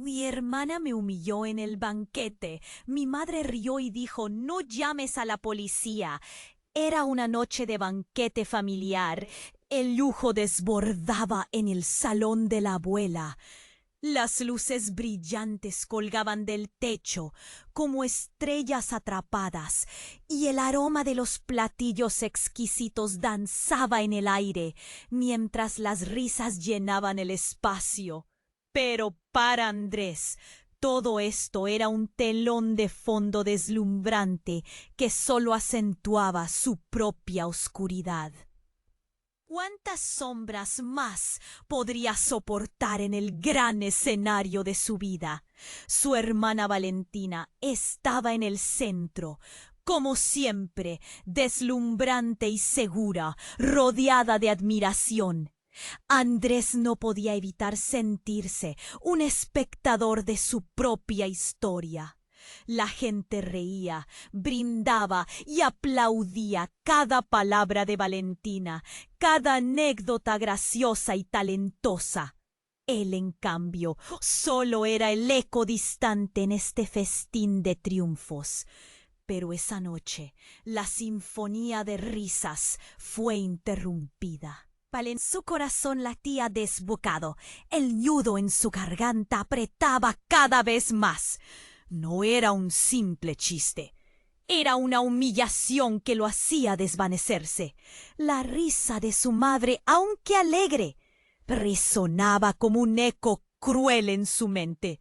Mi hermana me humilló en el banquete. Mi madre rió y dijo, no llames a la policía. Era una noche de banquete familiar. El lujo desbordaba en el salón de la abuela. Las luces brillantes colgaban del techo como estrellas atrapadas, y el aroma de los platillos exquisitos danzaba en el aire, mientras las risas llenaban el espacio. Pero para Andrés, todo esto era un telón de fondo deslumbrante que sólo acentuaba su propia oscuridad. ¿Cuántas sombras más podría soportar en el gran escenario de su vida? Su hermana Valentina estaba en el centro, como siempre, deslumbrante y segura, rodeada de admiración. Andrés no podía evitar sentirse un espectador de su propia historia. La gente reía, brindaba y aplaudía cada palabra de Valentina, cada anécdota graciosa y talentosa. Él, en cambio, solo era el eco distante en este festín de triunfos. Pero esa noche la sinfonía de risas fue interrumpida. En su corazón latía desbocado, el nudo en su garganta apretaba cada vez más. No era un simple chiste. Era una humillación que lo hacía desvanecerse. La risa de su madre, aunque alegre, resonaba como un eco cruel en su mente.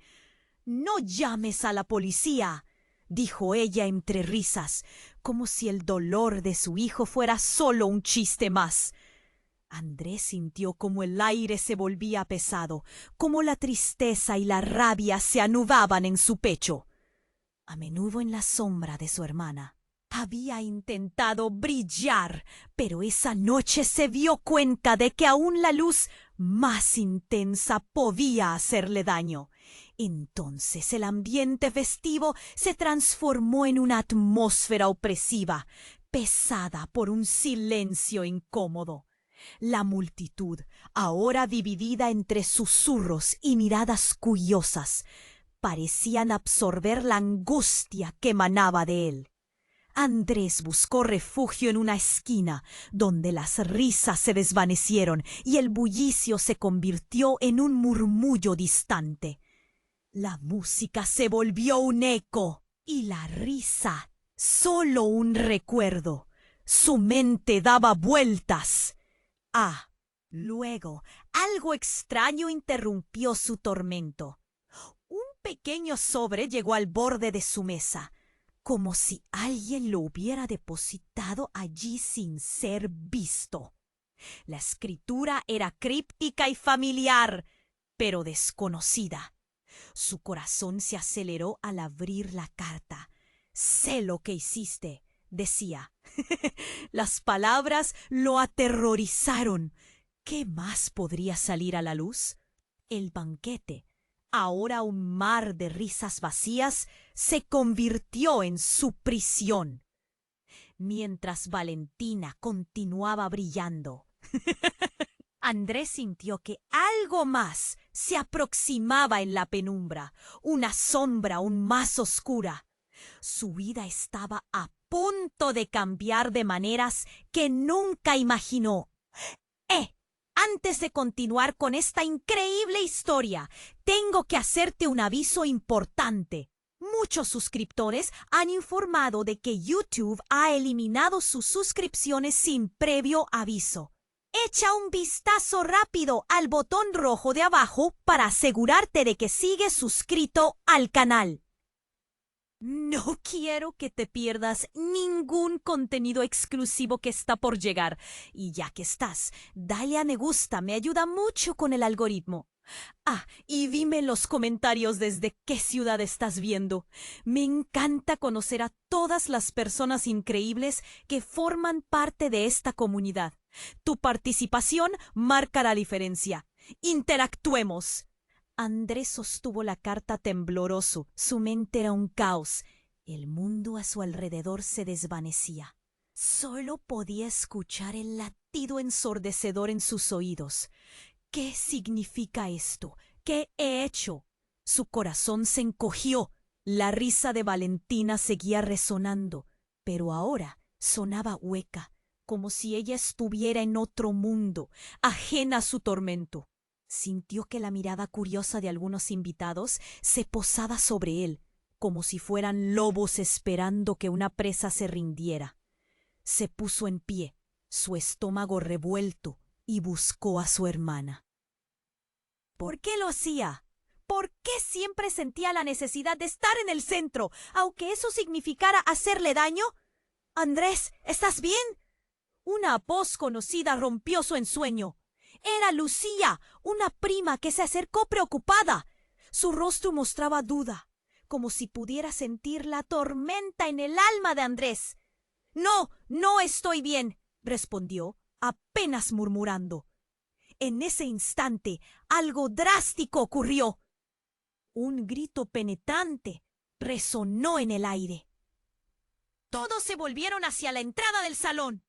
«No llames a la policía», dijo ella entre risas, como si el dolor de su hijo fuera solo un chiste más. Andrés sintió como el aire se volvía pesado, como la tristeza y la rabia se anudaban en su pecho. A menudo en la sombra de su hermana había intentado brillar, pero esa noche se dio cuenta de que aún la luz más intensa podía hacerle daño. Entonces el ambiente festivo se transformó en una atmósfera opresiva, pesada por un silencio incómodo. La multitud, ahora dividida entre susurros y miradas curiosas, parecían absorber la angustia que emanaba de él. Andrés buscó refugio en una esquina, donde las risas se desvanecieron y el bullicio se convirtió en un murmullo distante. La música se volvió un eco y la risa solo un recuerdo. Su mente daba vueltas. Luego, algo extraño interrumpió su tormento. Un pequeño sobre llegó al borde de su mesa, como si alguien lo hubiera depositado allí sin ser visto. La escritura era críptica y familiar, pero desconocida. Su corazón se aceleró al abrir la carta. «Sé lo que hiciste», decía. Las palabras lo aterrorizaron. ¿Qué más podría salir a la luz? El banquete, ahora un mar de risas vacías, se convirtió en su prisión. Mientras Valentina continuaba brillando, Andrés sintió que algo más se aproximaba en la penumbra, una sombra aún más oscura. Su vida estaba a punto de cambiar de maneras que nunca imaginó. Antes de continuar con esta increíble historia, tengo que hacerte un aviso importante. Muchos suscriptores han informado de que YouTube ha eliminado sus suscripciones sin previo aviso. Echa un vistazo rápido al botón rojo de abajo para asegurarte de que sigues suscrito al canal. No quiero que te pierdas ningún contenido exclusivo que está por llegar. Y ya que estás, dale a me gusta, me ayuda mucho con el algoritmo. Y dime en los comentarios desde qué ciudad estás viendo. Me encanta conocer a todas las personas increíbles que forman parte de esta comunidad. Tu participación marca la diferencia. Interactuemos. Andrés sostuvo la carta tembloroso. Su mente era un caos. El mundo a su alrededor se desvanecía. Solo podía escuchar el latido ensordecedor en sus oídos. ¿Qué significa esto? ¿Qué he hecho? Su corazón se encogió. La risa de Valentina seguía resonando, pero ahora sonaba hueca, como si ella estuviera en otro mundo, ajena a su tormento. Sintió que la mirada curiosa de algunos invitados se posaba sobre él, como si fueran lobos esperando que una presa se rindiera. Se puso en pie, su estómago revuelto, y buscó a su hermana. ¿Por qué lo hacía? ¿Por qué siempre sentía la necesidad de estar en el centro, aunque eso significara hacerle daño? Andrés, ¿estás bien? Una voz conocida rompió su ensueño. Era Lucía, una prima que se acercó preocupada. Su rostro mostraba duda, como si pudiera sentir la tormenta en el alma de Andrés. No, no estoy bien, respondió, apenas murmurando. En ese instante, algo drástico ocurrió. Un grito penetrante resonó en el aire. Todos se volvieron hacia la entrada del salón.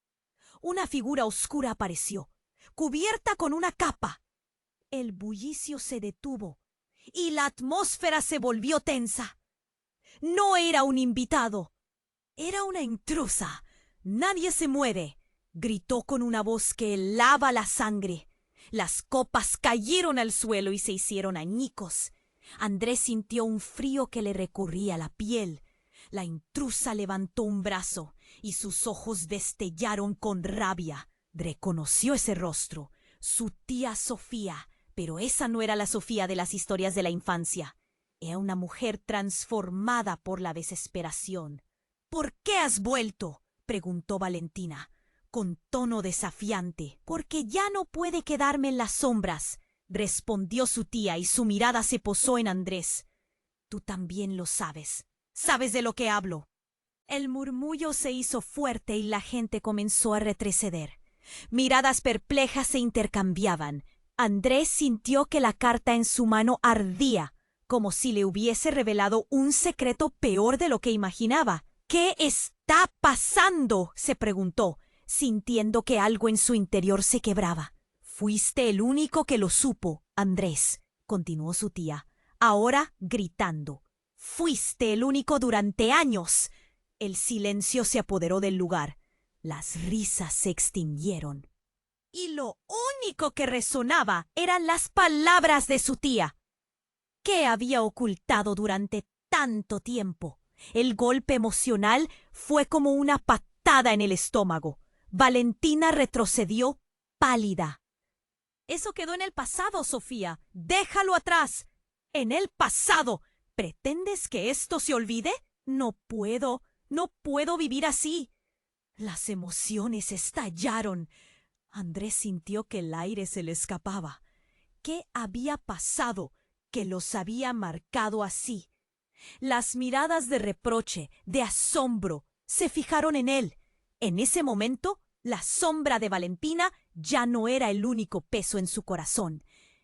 Una figura oscura apareció, cubierta con una capa. El bullicio se detuvo y la atmósfera se volvió tensa. No era un invitado, era una intrusa. Nadie se mueve, gritó con una voz que helaba la sangre. Las copas cayeron al suelo y se hicieron añicos. Andrés sintió un frío que le recorría la piel. La intrusa levantó un brazo y sus ojos destellaron con rabia. Reconoció ese rostro, su tía Sofía, pero esa no era la Sofía de las historias de la infancia. Era una mujer transformada por la desesperación. ¿Por qué has vuelto?, preguntó Valentina, con tono desafiante. Porque ya no puede quedarme en las sombras, respondió su tía, y su mirada se posó en Andrés. Tú también lo sabes. ¿Sabes de lo que hablo? El murmullo se hizo fuerte y la gente comenzó a retroceder. Miradas perplejas se intercambiaban. Andrés sintió que la carta en su mano ardía, como si le hubiese revelado un secreto peor de lo que imaginaba. ¿Qué está pasando?, se preguntó, sintiendo que algo en su interior se quebraba. Fuiste el único que lo supo, Andrés, continuó su tía, ahora gritando. Fuiste el único durante años. El silencio se apoderó del lugar. Las risas se extinguieron. Y lo único que resonaba eran las palabras de su tía. ¿Qué había ocultado durante tanto tiempo? El golpe emocional fue como una patada en el estómago. Valentina retrocedió, pálida. Eso quedó en el pasado, Sofía. Déjalo atrás. En el pasado. ¿Pretendes que esto se olvide? No puedo vivir así. Las emociones estallaron. Andrés sintió que el aire se le escapaba. ¿Qué había pasado que los había marcado así? Las miradas de reproche, de asombro, se fijaron en él. En ese momento, la sombra de Valentina ya no era el único peso en su corazón.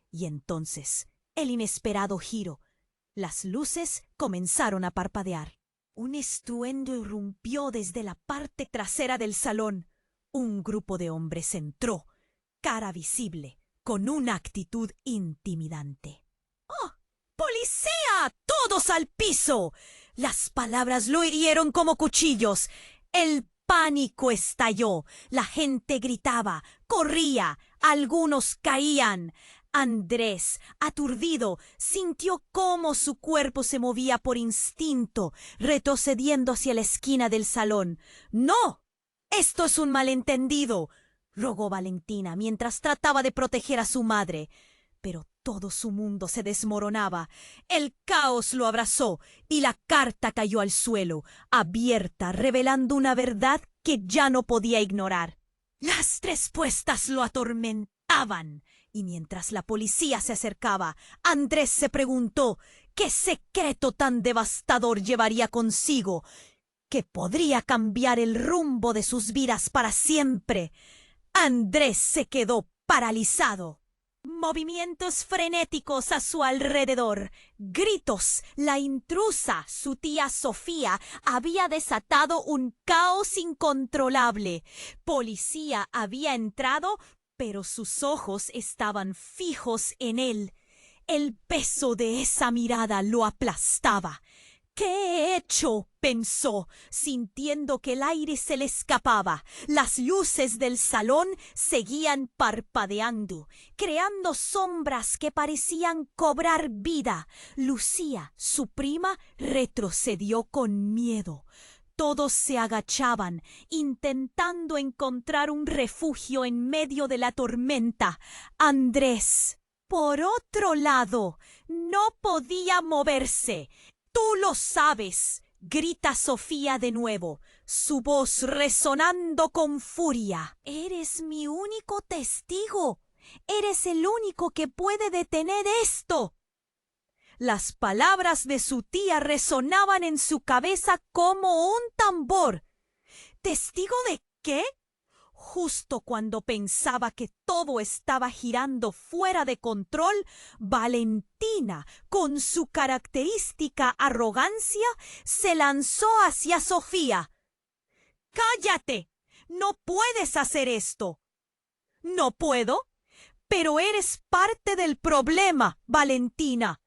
Y entonces, el inesperado giro. Las luces comenzaron a parpadear. Un estruendo irrumpió desde la parte trasera del salón. Un grupo de hombres entró, cara visible, con una actitud intimidante. ¡Oh! ¡Policía! ¡Todos al piso! Las palabras lo hirieron como cuchillos. El pánico estalló. La gente gritaba, corría, algunos caían. Andrés, aturdido, sintió cómo su cuerpo se movía por instinto, retrocediendo hacia la esquina del salón. ¡No! ¡Esto es un malentendido!, rogó Valentina mientras trataba de proteger a su madre. Pero todo su mundo se desmoronaba. El caos lo abrazó y la carta cayó al suelo, abierta, revelando una verdad que ya no podía ignorar. Las respuestas lo atormentaban. Y mientras la policía se acercaba, Andrés se preguntó qué secreto tan devastador llevaría consigo, que podría cambiar el rumbo de sus vidas para siempre. Andrés se quedó paralizado. Movimientos frenéticos a su alrededor, gritos. La intrusa, su tía Sofía, había desatado un caos incontrolable. Policía había entrado, pero sus ojos estaban fijos en él. El peso de esa mirada lo aplastaba. ¿Qué he hecho?, pensó, sintiendo que el aire se le escapaba. Las luces del salón seguían parpadeando, creando sombras que parecían cobrar vida. Lucía, su prima, retrocedió con miedo. Todos se agachaban, intentando encontrar un refugio en medio de la tormenta. Andrés, por otro lado, no podía moverse. «Tú lo sabes», grita Sofía de nuevo, su voz resonando con furia. «Eres mi único testigo. Eres el único que puede detener esto». Las palabras de su tía resonaban en su cabeza como un tambor. ¿Testigo de qué? Justo cuando pensaba que todo estaba girando fuera de control, Valentina, con su característica arrogancia, se lanzó hacia Sofía. «¡Cállate! ¡No puedes hacer esto!». «¿No puedo? Pero eres parte del problema, Valentina».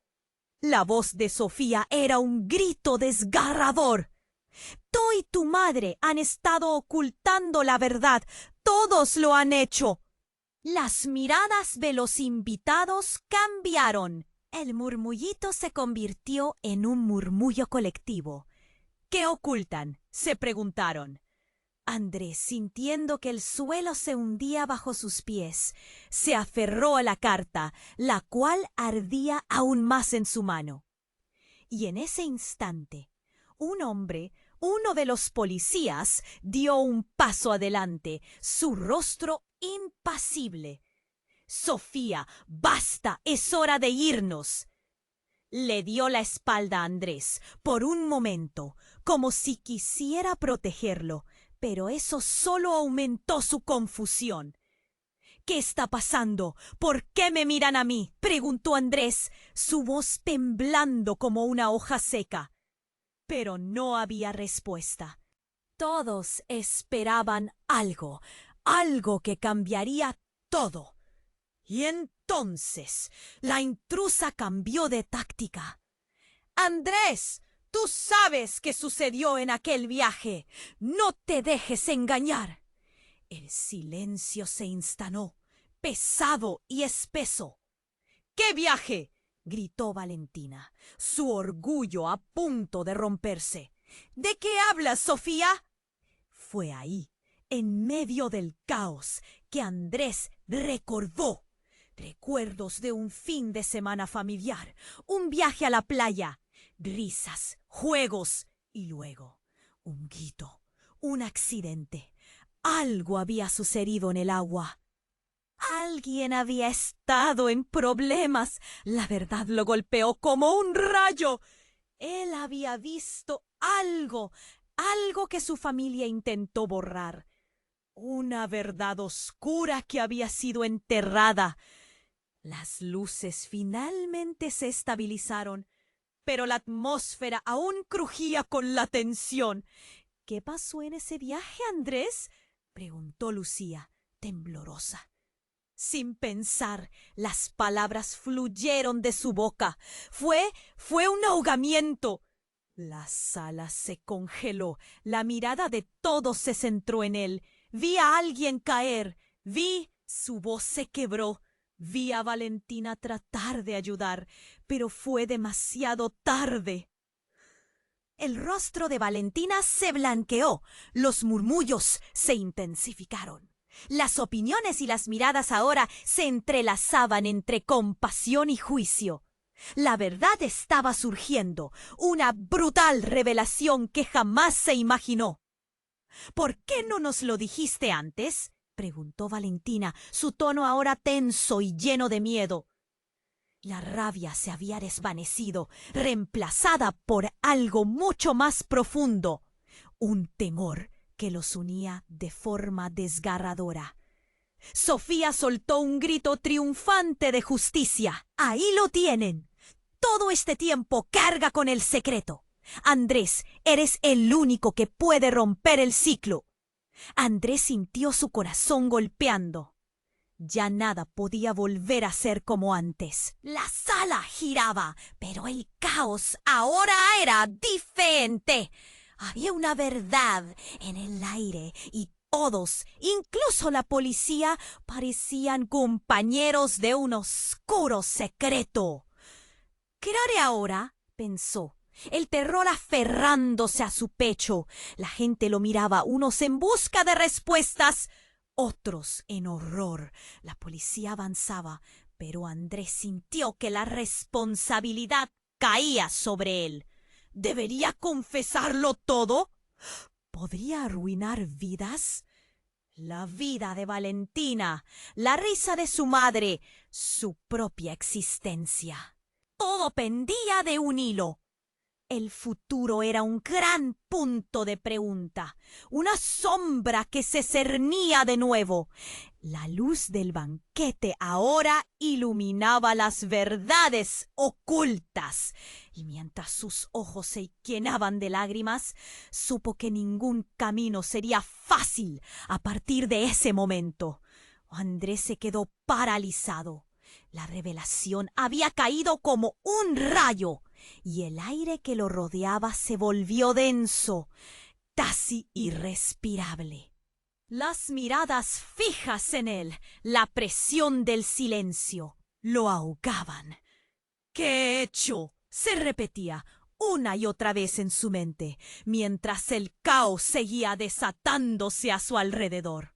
La voz de Sofía era un grito desgarrador. «Tú y tu madre han estado ocultando la verdad. Todos lo han hecho». Las miradas de los invitados cambiaron. El murmullito se convirtió en un murmullo colectivo. «¿Qué ocultan?», se preguntaron. Andrés, sintiendo que el suelo se hundía bajo sus pies, se aferró a la carta, la cual ardía aún más en su mano. Y en ese instante, un hombre, uno de los policías, dio un paso adelante, su rostro impasible. «Sofía, basta, es hora de irnos». Le dio la espalda a Andrés por un momento, como si quisiera protegerlo, pero eso solo aumentó su confusión. «¿Qué está pasando? ¿Por qué me miran a mí?», preguntó Andrés, su voz temblando como una hoja seca. Pero no había respuesta. Todos esperaban algo, algo que cambiaría todo. Y entonces la intrusa cambió de táctica. «Andrés, tú sabes qué sucedió en aquel viaje. No te dejes engañar». El silencio se instaló, pesado y espeso. «¿Qué viaje?», gritó Valentina, su orgullo a punto de romperse. «¿De qué hablas, Sofía?». Fue ahí, en medio del caos, que Andrés recordó. Recuerdos de un fin de semana familiar, un viaje a la playa, risas, juegos y luego un grito, un accidente. Algo había sucedido en el agua. Alguien había estado en problemas. La verdad lo golpeó como un rayo. Él había visto algo que su familia intentó borrar. Una verdad oscura que había sido enterrada. Las luces finalmente se estabilizaron, pero la atmósfera aún crujía con la tensión. «¿Qué pasó en ese viaje, Andrés?», preguntó Lucía, temblorosa. Sin pensar, las palabras fluyeron de su boca. Fue un ahogamiento. La sala se congeló. La mirada de todos se centró en él. Vi a alguien caer. Su voz se quebró. Vi a Valentina tratar de ayudar, pero fue demasiado tarde. El rostro de Valentina se blanqueó. Los murmullos se intensificaron. Las opiniones y las miradas ahora se entrelazaban entre compasión y juicio. La verdad estaba surgiendo, una brutal revelación que jamás se imaginó. «¿Por qué no nos lo dijiste antes?», preguntó Valentina, su tono ahora tenso y lleno de miedo. La rabia se había desvanecido, reemplazada por algo mucho más profundo, un temor que los unía de forma desgarradora. Sofía soltó un grito triunfante de justicia. «Ahí lo tienen. Todo este tiempo carga con el secreto. Andrés, eres el único que puede romper el ciclo». Andrés sintió su corazón golpeando. Ya nada podía volver a ser como antes. La sala giraba, pero el caos ahora era diferente. Había una verdad en el aire y todos, incluso la policía, parecían compañeros de un oscuro secreto. ¿Qué haré ahora?, pensó, el terror aferrándose a su pecho. La gente lo miraba, unos en busca de respuestas, otros en horror. La policía avanzaba, pero Andrés sintió que la responsabilidad caía sobre él. ¿Debería confesarlo todo? ¿Podría arruinar vidas? La vida de Valentina, la risa de su madre, su propia existencia. Todo pendía de un hilo. El futuro era un gran punto de pregunta, una sombra que se cernía de nuevo. La luz del banquete ahora iluminaba las verdades ocultas, y mientras sus ojos se llenaban de lágrimas, supo que ningún camino sería fácil a partir de ese momento. Andrés se quedó paralizado. La revelación había caído como un rayo, y el aire que lo rodeaba se volvió denso, casi irrespirable. Las miradas fijas en él, la presión del silencio, lo ahogaban. ¿Qué he hecho?, se repetía una y otra vez en su mente, mientras el caos seguía desatándose a su alrededor.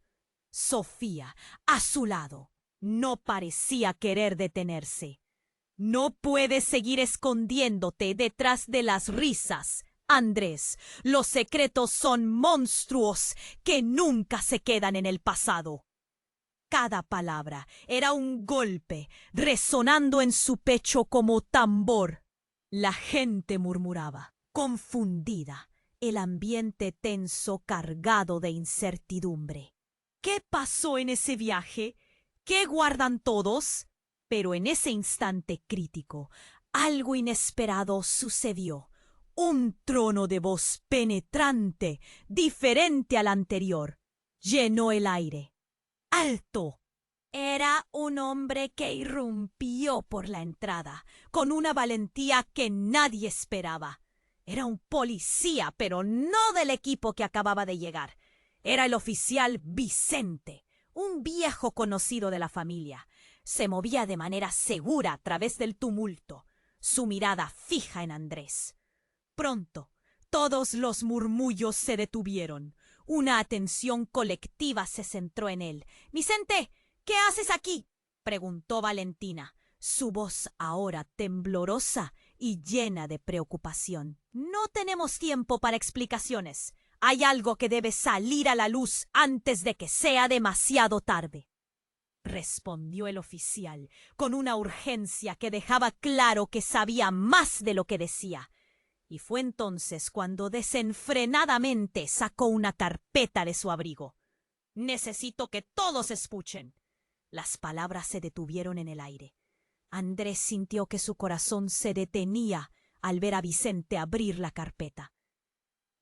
Sofía, a su lado, no parecía querer detenerse. No puedes seguir escondiéndote detrás de las risas, Andrés. Los secretos son monstruos que nunca se quedan en el pasado. Cada palabra era un golpe, resonando en su pecho como tambor. La gente murmuraba, confundida, el ambiente tenso cargado de incertidumbre. ¿Qué pasó en ese viaje? ¿Qué guardan todos? Pero en ese instante crítico, algo inesperado sucedió. Un trono de voz penetrante, diferente al anterior, llenó el aire. ¡Alto! Era un hombre que irrumpió por la entrada, con una valentía que nadie esperaba. Era un policía, pero no del equipo que acababa de llegar. Era el oficial Vicente, un viejo conocido de la familia. Se movía de manera segura a través del tumulto, su mirada fija en Andrés. Pronto, todos los murmullos se detuvieron. Una atención colectiva se centró en él. «Vicente, ¿qué haces aquí?», preguntó Valentina, su voz ahora temblorosa y llena de preocupación. «No tenemos tiempo para explicaciones. Hay algo que debe salir a la luz antes de que sea demasiado tarde», respondió el oficial, con una urgencia que dejaba claro que sabía más de lo que decía. Y fue entonces cuando desenfrenadamente sacó una carpeta de su abrigo. «Necesito que todos escuchen». Las palabras se detuvieron en el aire. Andrés sintió que su corazón se detenía al ver a Vicente abrir la carpeta.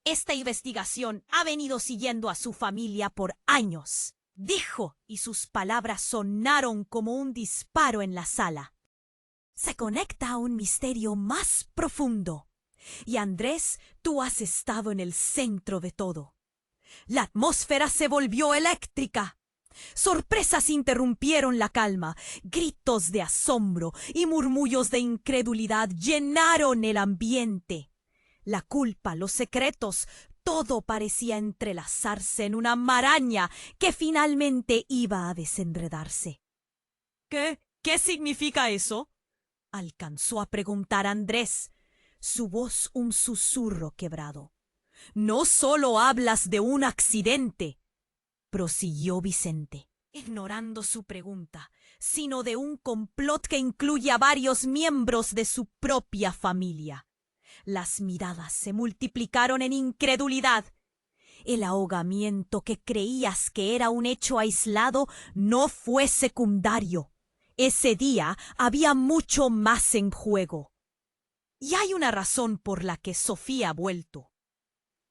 «Esta investigación ha venido siguiendo a su familia por años», dijo, y sus palabras sonaron como un disparo en la sala. «Se conecta a un misterio más profundo. Y Andrés, tú has estado en el centro de todo. La atmósfera se volvió eléctrica. Sorpresas interrumpieron la calma, gritos de asombro y murmullos de incredulidad llenaron el ambiente. La culpa, los secretos, todo parecía entrelazarse en una maraña que finalmente iba a desenredarse. ¿Qué significa eso?, alcanzó a preguntar Andrés, su voz un susurro quebrado. «No solo hablas de un accidente», prosiguió Vicente, ignorando su pregunta, «sino de un complot que incluye a varios miembros de su propia familia». Las miradas se multiplicaron en incredulidad. El ahogamiento que creías que era un hecho aislado no fue secundario. Ese día había mucho más en juego. «Y hay una razón por la que Sofía ha vuelto».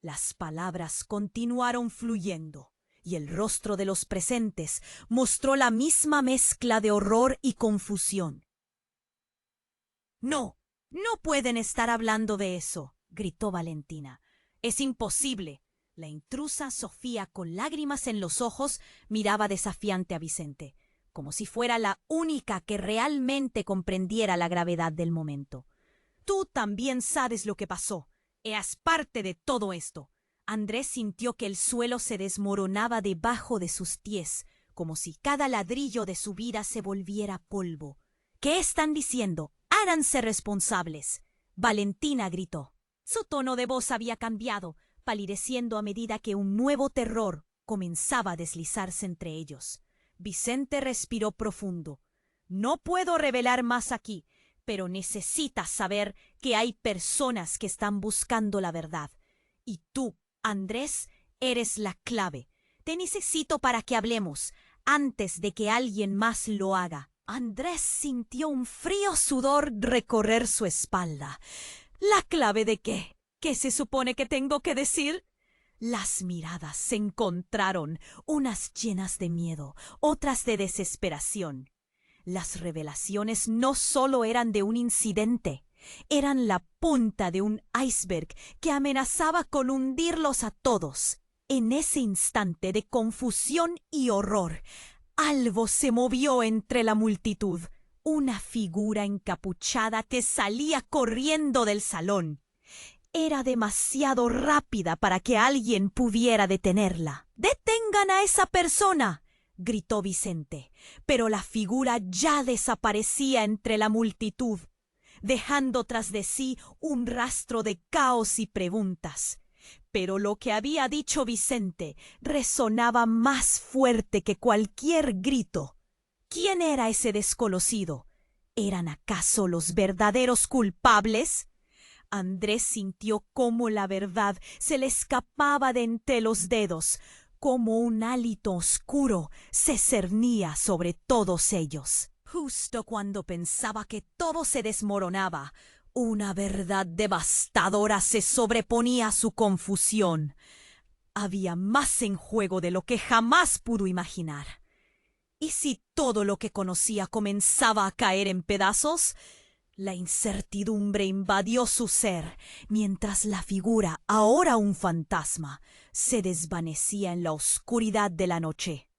Las palabras continuaron fluyendo. y el rostro de los presentes mostró la misma mezcla de horror y confusión. «No, no pueden estar hablando de eso», gritó Valentina. «Es imposible». La intrusa Sofía, con lágrimas en los ojos, miraba desafiante a Vicente, como si fuera la única que realmente comprendiera la gravedad del momento. «Tú también sabes lo que pasó. Eras parte de todo esto». Andrés sintió que el suelo se desmoronaba debajo de sus pies, como si cada ladrillo de su vida se volviera polvo. «¿Qué están diciendo? Háganse responsables». Valentina gritó. Su tono de voz había cambiado, palideciendo a medida que un nuevo terror comenzaba a deslizarse entre ellos. Vicente respiró profundo. «No puedo revelar más aquí, pero necesitas saber que hay personas que están buscando la verdad. Y tú, Andrés, eres la clave. Te necesito para que hablemos, antes de que alguien más lo haga». Andrés sintió un frío sudor recorrer su espalda. «¿La clave de qué? ¿Qué se supone que tengo que decir?» Las miradas se encontraron, unas llenas de miedo, otras de desesperación. Las revelaciones no solo eran de un incidente, eran la punta de un iceberg que amenazaba con hundirlos a todos. En ese instante de confusión y horror, algo se movió entre la multitud. Una figura encapuchada que salía corriendo del salón. Era demasiado rápida para que alguien pudiera detenerla. «¡Detengan a esa persona!», gritó Vicente, pero la figura ya desaparecía entre la multitud, dejando tras de sí un rastro de caos y preguntas. Pero lo que había dicho Vicente resonaba más fuerte que cualquier grito. ¿Quién era ese desconocido? ¿Eran acaso los verdaderos culpables? Andrés sintió cómo la verdad se le escapaba de entre los dedos, como un hálito oscuro se cernía sobre todos ellos. Justo cuando pensaba que todo se desmoronaba, una verdad devastadora se sobreponía a su confusión. Había más en juego de lo que jamás pudo imaginar. ¿Y si todo lo que conocía comenzaba a caer en pedazos? La incertidumbre invadió su ser, mientras la figura, ahora un fantasma, se desvanecía en la oscuridad de la noche.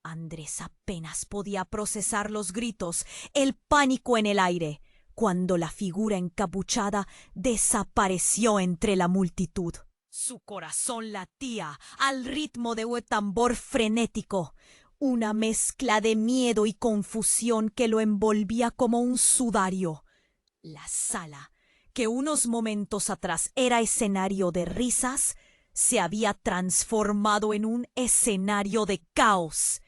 Andrés apenas podía procesar los gritos, el pánico en el aire, cuando la figura encapuchada desapareció entre la multitud. Su corazón latía al ritmo de un tambor frenético, una mezcla de miedo y confusión que lo envolvía como un sudario. La sala, que unos momentos atrás era escenario de risas, se había transformado en un escenario de caos.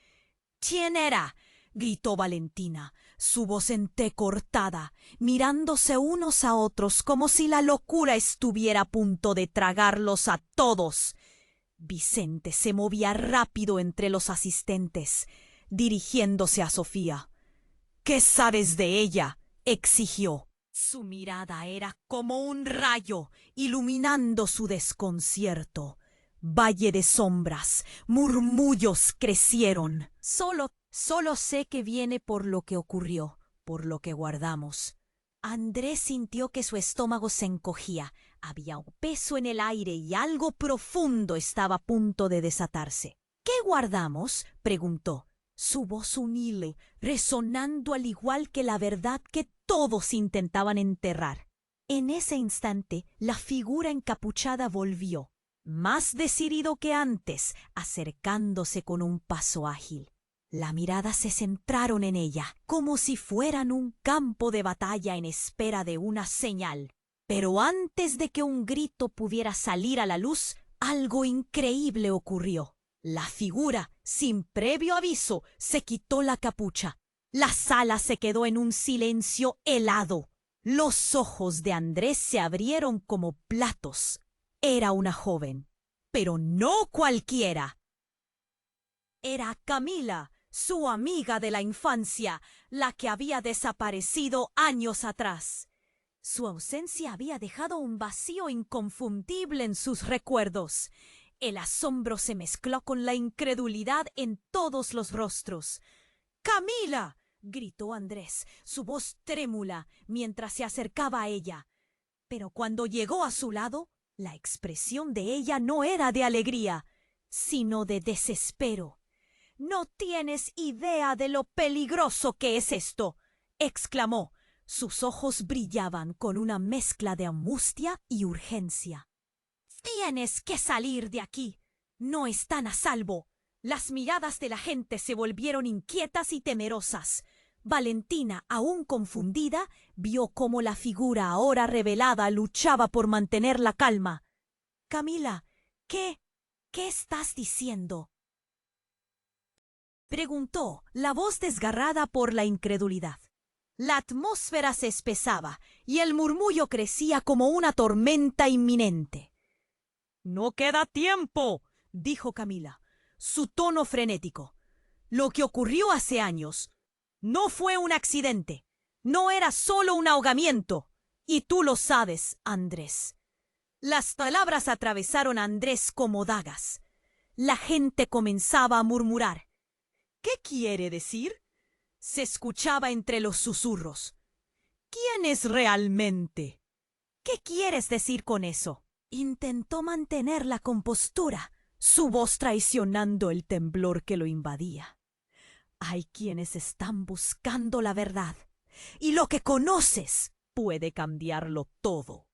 «¿Quién era?», gritó Valentina, su voz entrecortada, mirándose unos a otros como si la locura estuviera a punto de tragarlos a todos. Vicente se movía rápido entre los asistentes, dirigiéndose a Sofía. «¿Qué sabes de ella?», exigió. Su mirada era como un rayo, iluminando su desconcierto. Valle de sombras, murmullos crecieron. Solo sé que viene por lo que ocurrió, por lo que guardamos». Andrés sintió que su estómago se encogía. Había un peso en el aire y algo profundo estaba a punto de desatarse. «¿Qué guardamos?», preguntó, su voz humilde, resonando al igual que la verdad que todos intentaban enterrar. En ese instante, la figura encapuchada volvió, más decidido que antes, acercándose con un paso ágil. La mirada se centraron en ella, como si fueran un campo de batalla en espera de una señal. Pero antes de que un grito pudiera salir a la luz, algo increíble ocurrió. La figura, sin previo aviso, se quitó la capucha. La sala se quedó en un silencio helado. Los ojos de Andrés se abrieron como platos. Era una joven, pero no cualquiera. Era Camila, su amiga de la infancia, la que había desaparecido años atrás. Su ausencia había dejado un vacío inconfundible en sus recuerdos. El asombro se mezcló con la incredulidad en todos los rostros. ¡Camila! Gritó Andrés, su voz trémula, mientras se acercaba a ella. Pero cuando llegó a su lado, la expresión de ella no era de alegría, sino de desespero. «No tienes idea de lo peligroso que es esto», exclamó. Sus ojos brillaban con una mezcla de angustia y urgencia. «Tienes que salir de aquí. No están a salvo». Las miradas de la gente se volvieron inquietas y temerosas. Valentina, aún confundida, vio cómo la figura ahora revelada luchaba por mantener la calma. «Camila, ¿qué estás diciendo?», preguntó, la voz desgarrada por la incredulidad. La atmósfera se espesaba y el murmullo crecía como una tormenta inminente. «No queda tiempo», dijo Camila, su tono frenético. «Lo que ocurrió hace años no fue un accidente, no era solo un ahogamiento. Y tú lo sabes, Andrés». Las palabras atravesaron a Andrés como dagas. La gente comenzaba a murmurar. «¿Qué quiere decir?», se escuchaba entre los susurros. «¿Quién es realmente?». «¿Qué quieres decir con eso?». Intentó mantener la compostura, su voz traicionando el temblor que lo invadía. «Hay quienes están buscando la verdad, y lo que conoces puede cambiarlo todo»,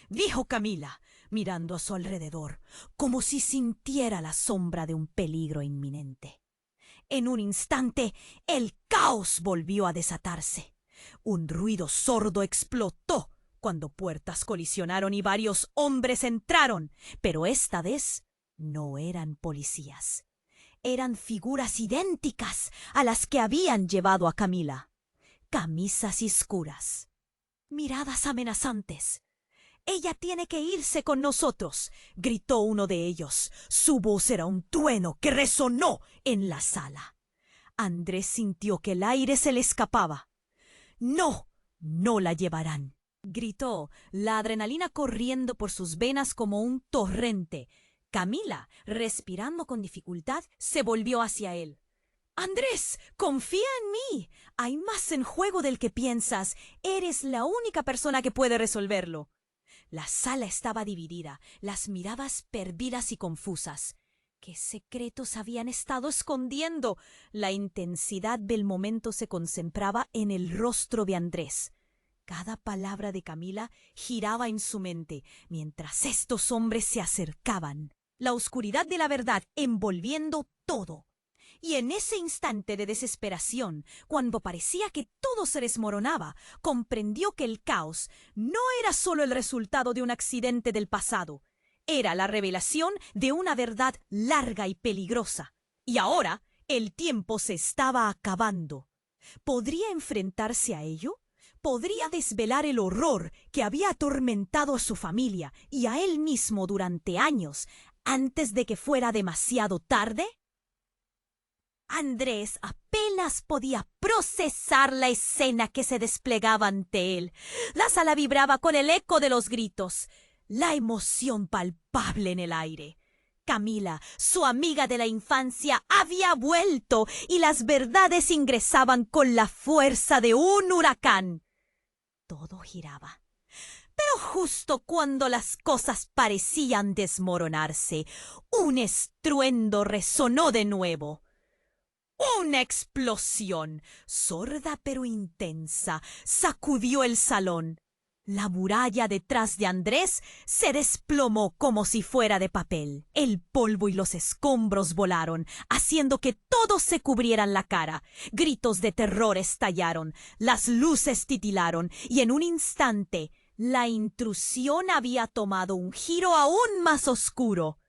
dijo Camila, mirando a su alrededor, como si sintiera la sombra de un peligro inminente. En un instante, el caos volvió a desatarse. Un ruido sordo explotó cuando puertas colisionaron y varios hombres entraron, pero esta vez no eran policías. Eran figuras idénticas a las que habían llevado a Camila. Camisas oscuras, miradas amenazantes. «Ella tiene que irse con nosotros», gritó uno de ellos. Su voz era un trueno que resonó en la sala. Andrés sintió que el aire se le escapaba. «No, no la llevarán», gritó, la adrenalina corriendo por sus venas como un torrente. Camila, respirando con dificultad, se volvió hacia él. «Andrés, confía en mí. Hay más en juego del que piensas. Eres la única persona que puede resolverlo». La sala estaba dividida, las miradas perdidas y confusas. ¿Qué secretos habían estado escondiendo? La intensidad del momento se concentraba en el rostro de Andrés. Cada palabra de Camila giraba en su mente mientras estos hombres se acercaban. La oscuridad de la verdad envolviendo todo. Y en ese instante de desesperación, cuando parecía que todo se desmoronaba, comprendió que el caos no era solo el resultado de un accidente del pasado, era la revelación de una verdad larga y peligrosa. Y ahora el tiempo se estaba acabando. ¿Podría enfrentarse a ello? ¿Podría desvelar el horror que había atormentado a su familia y a él mismo durante años antes de que fuera demasiado tarde? Andrés apenas podía procesar la escena que se desplegaba ante él. La sala vibraba con el eco de los gritos, la emoción palpable en el aire. Camila, su amiga de la infancia, había vuelto y las verdades ingresaban con la fuerza de un huracán. Todo giraba. Pero justo cuando las cosas parecían desmoronarse, un estruendo resonó de nuevo. Una explosión, sorda pero intensa, sacudió el salón. La muralla detrás de Andrés se desplomó como si fuera de papel. El polvo y los escombros volaron, haciendo que todos se cubrieran la cara. Gritos de terror estallaron, las luces titilaron, y en un instante la intrusión había tomado un giro aún más oscuro.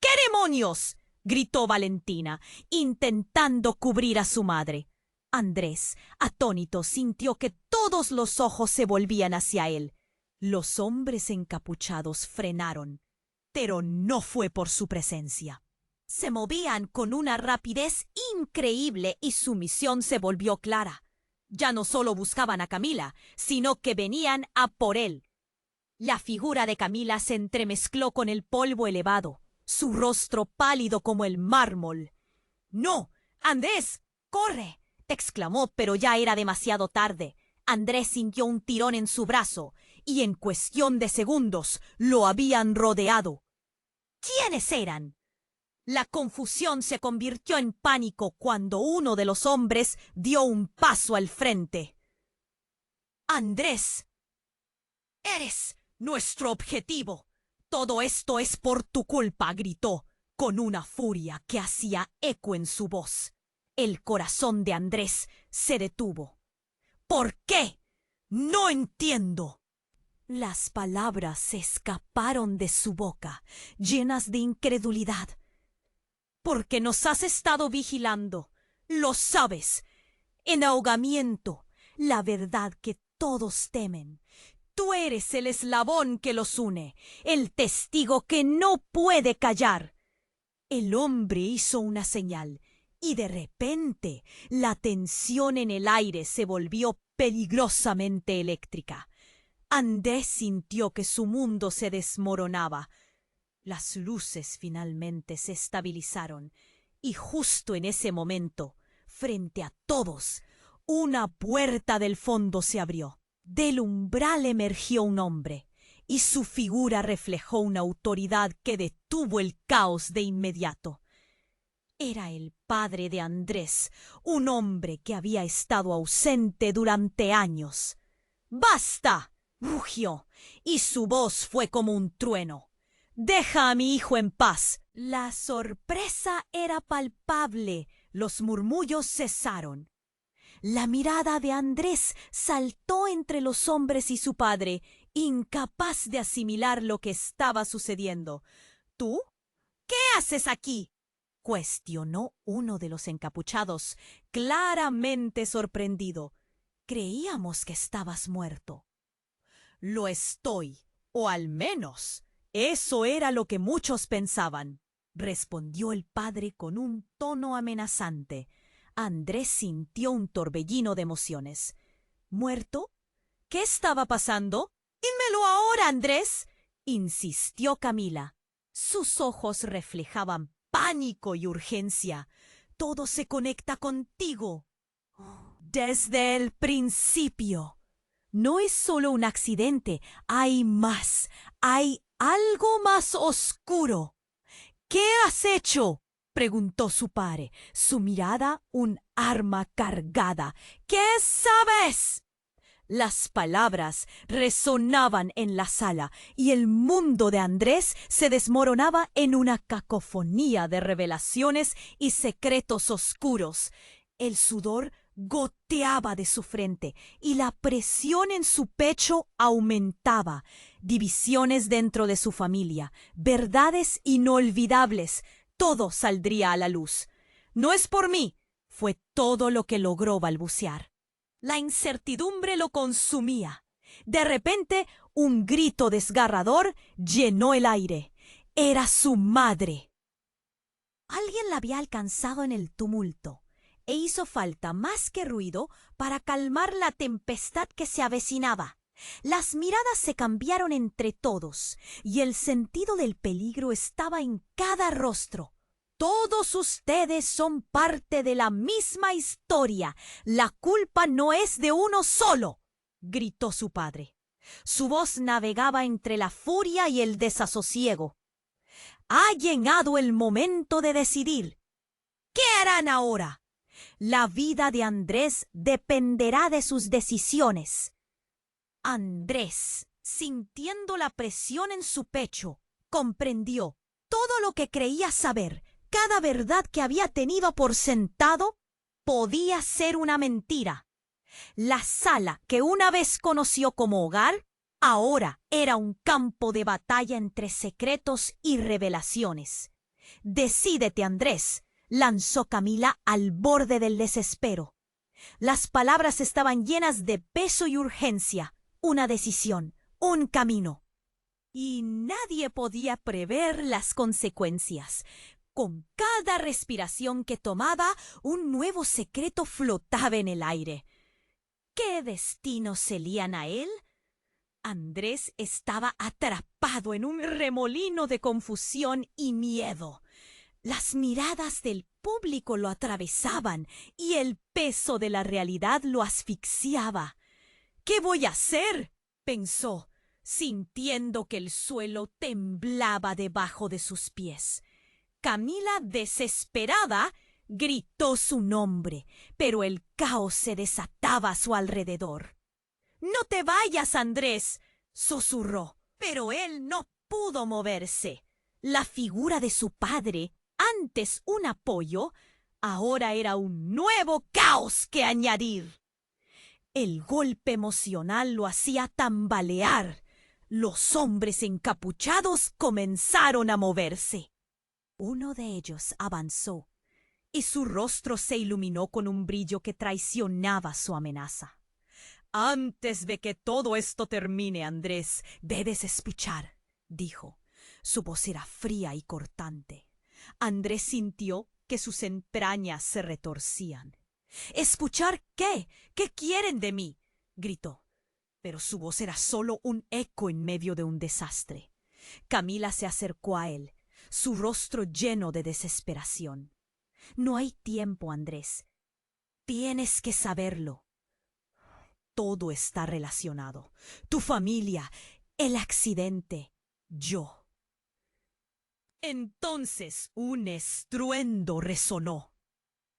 ¿Qué demonios?, gritó Valentina, intentando cubrir a su madre. Andrés, atónito, sintió que todos los ojos se volvían hacia él. Los hombres encapuchados frenaron, pero no fue por su presencia. Se movían con una rapidez increíble y su misión se volvió clara. Ya no solo buscaban a Camila, sino que venían a por él. La figura de Camila se entremezcló con el polvo elevado. su rostro pálido como el mármol. «¡No! ¡Andrés! ¡Corre!», exclamó, pero ya era demasiado tarde. Andrés sintió un tirón en su brazo y en cuestión de segundos lo habían rodeado. ¿Quiénes eran? La confusión se convirtió en pánico cuando uno de los hombres dio un paso al frente. «Andrés, eres nuestro objetivo. Todo esto es por tu culpa», gritó, con una furia que hacía eco en su voz. El corazón de Andrés se detuvo. «¿Por qué? No entiendo». Las palabras se escaparon de su boca, llenas de incredulidad. «Porque nos has estado vigilando. Lo sabes. En ahogamiento, la verdad que todos temen. Tú eres el eslabón que los une, el testigo que no puede callar». El hombre hizo una señal y de repente la tensión en el aire se volvió peligrosamente eléctrica. Andrés sintió que su mundo se desmoronaba. Las luces finalmente se estabilizaron y justo en ese momento, frente a todos, una puerta del fondo se abrió. Del umbral emergió un hombre y su figura reflejó una autoridad que detuvo el caos de inmediato. Era el padre de Andrés, un hombre que había estado ausente durante años. «¡Basta!», rugió, y su voz fue como un trueno. «Deja a mi hijo en paz». La sorpresa era palpable. Los murmullos cesaron. La mirada de Andrés saltó entre los hombres y su padre, incapaz de asimilar lo que estaba sucediendo. «¿Tú? ¿Qué haces aquí?», cuestionó uno de los encapuchados, claramente sorprendido. «Creíamos que estabas muerto». «Lo estoy, o al menos eso era lo que muchos pensaban», respondió el padre con un tono amenazante. Andrés sintió un torbellino de emociones. «¿Muerto? ¿Qué estaba pasando? Dímelo ahora, Andrés», insistió Camila. Sus ojos reflejaban pánico y urgencia. «Todo se conecta contigo. Desde el principio. No es solo un accidente, hay más, hay algo más oscuro». «¿Qué has hecho?», preguntó su padre, su mirada un arma cargada. «¿Qué sabes?». Las palabras resonaban en la sala y el mundo de Andrés se desmoronaba en una cacofonía de revelaciones y secretos oscuros. El sudor goteaba de su frente y la presión en su pecho aumentaba. Divisiones dentro de su familia, verdades inolvidables, todo saldría a la luz. «No es por mí», fue todo lo que logró balbucear. La incertidumbre lo consumía. De repente, un grito desgarrador llenó el aire. Era su madre. Alguien la había alcanzado en el tumulto, e hizo falta más que ruido para calmar la tempestad que se avecinaba. Las miradas se cambiaron entre todos, y el sentido del peligro estaba en cada rostro. «Todos ustedes son parte de la misma historia. La culpa no es de uno solo», gritó su padre. Su voz navegaba entre la furia y el desasosiego. «Ha llegado el momento de decidir. ¿Qué harán ahora? La vida de Andrés dependerá de sus decisiones». Andrés, sintiendo la presión en su pecho, comprendió todo lo que creía saber. Cada verdad que había tenido por sentado podía ser una mentira. La sala que una vez conoció como hogar, ahora era un campo de batalla entre secretos y revelaciones. «Decídete, Andrés», lanzó Camila al borde del desespero. Las palabras estaban llenas de peso y urgencia. Una decisión, un camino. Y nadie podía prever las consecuencias. Con cada respiración que tomaba, un nuevo secreto flotaba en el aire. ¿Qué destinos se lían a él? Andrés estaba atrapado en un remolino de confusión y miedo. Las miradas del público lo atravesaban y el peso de la realidad lo asfixiaba. ¿Qué voy a hacer?, pensó, sintiendo que el suelo temblaba debajo de sus pies. Camila, desesperada, gritó su nombre, pero el caos se desataba a su alrededor. «¡No te vayas, Andrés!», susurró, pero él no pudo moverse. La figura de su padre, antes un apoyo, ahora era un nuevo caos que añadir. El golpe emocional lo hacía tambalear. Los hombres encapuchados comenzaron a moverse. Uno de ellos avanzó, y su rostro se iluminó con un brillo que traicionaba su amenaza. «Antes de que todo esto termine, Andrés, debes escuchar», dijo. Su voz era fría y cortante. Andrés sintió que sus entrañas se retorcían. «¿Escuchar qué? ¿Qué quieren de mí?», gritó. Pero su voz era solo un eco en medio de un desastre. Camila se acercó a él, su rostro lleno de desesperación. «No hay tiempo, Andrés. Tienes que saberlo. Todo está relacionado. Tu familia, el accidente, yo». Entonces un estruendo resonó.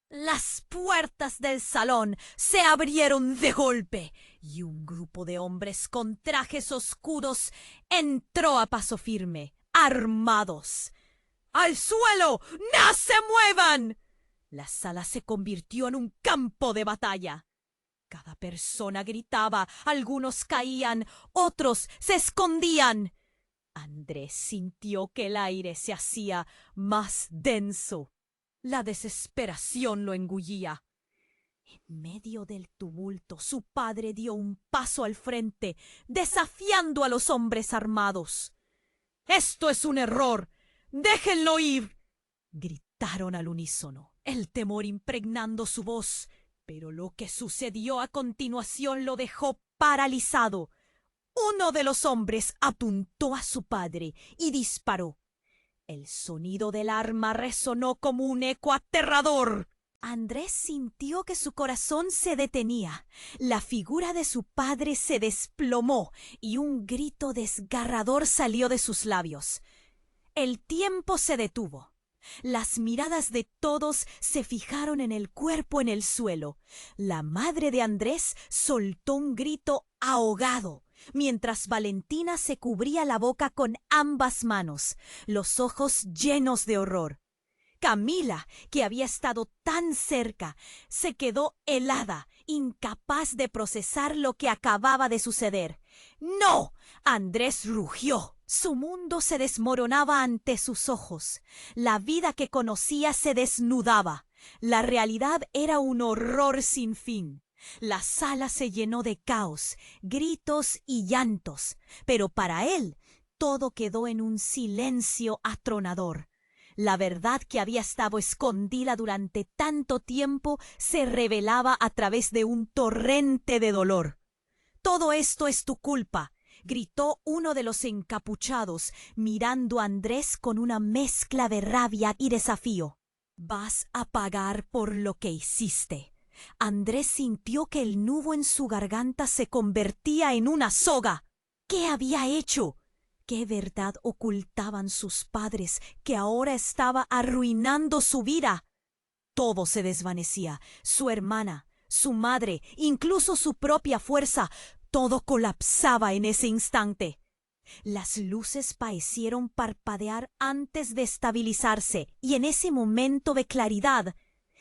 Las puertas del salón se abrieron de golpe y un grupo de hombres con trajes oscuros entró a paso firme, armados. «¡Al suelo! ¡No se muevan!». La sala se convirtió en un campo de batalla. Cada persona gritaba, algunos caían, otros se escondían. Andrés sintió que el aire se hacía más denso. La desesperación lo engullía. En medio del tumulto, su padre dio un paso al frente, desafiando a los hombres armados. «¡Esto es un error! ¡Déjenlo ir!», gritaron al unísono, el temor impregnando su voz. Pero lo que sucedió a continuación lo dejó paralizado. Uno de los hombres apuntó a su padre y disparó. El sonido del arma resonó como un eco aterrador. Andrés sintió que su corazón se detenía. La figura de su padre se desplomó y un grito desgarrador salió de sus labios. El tiempo se detuvo. Las miradas de todos se fijaron en el cuerpo en el suelo. La madre de Andrés soltó un grito ahogado, mientras Valentina se cubría la boca con ambas manos, los ojos llenos de horror. Camila, que había estado tan cerca, se quedó helada, incapaz de procesar lo que acababa de suceder. «¡No!», Andrés rugió. Su mundo se desmoronaba ante sus ojos. La vida que conocía se desnudaba. La realidad era un horror sin fin. La sala se llenó de caos, gritos y llantos, pero para él todo quedó en un silencio atronador. La verdad que había estado escondida durante tanto tiempo se revelaba a través de un torrente de dolor. «Todo esto es tu culpa», gritó uno de los encapuchados, mirando a Andrés con una mezcla de rabia y desafío. «Vas a pagar por lo que hiciste». Andrés sintió que el nudo en su garganta se convertía en una soga. ¿Qué había hecho? ¿Qué verdad ocultaban sus padres que ahora estaba arruinando su vida? Todo se desvanecía. Su hermana, su madre, incluso su propia fuerza. Todo colapsaba en ese instante. Las luces parecieron parpadear antes de estabilizarse, y en ese momento de claridad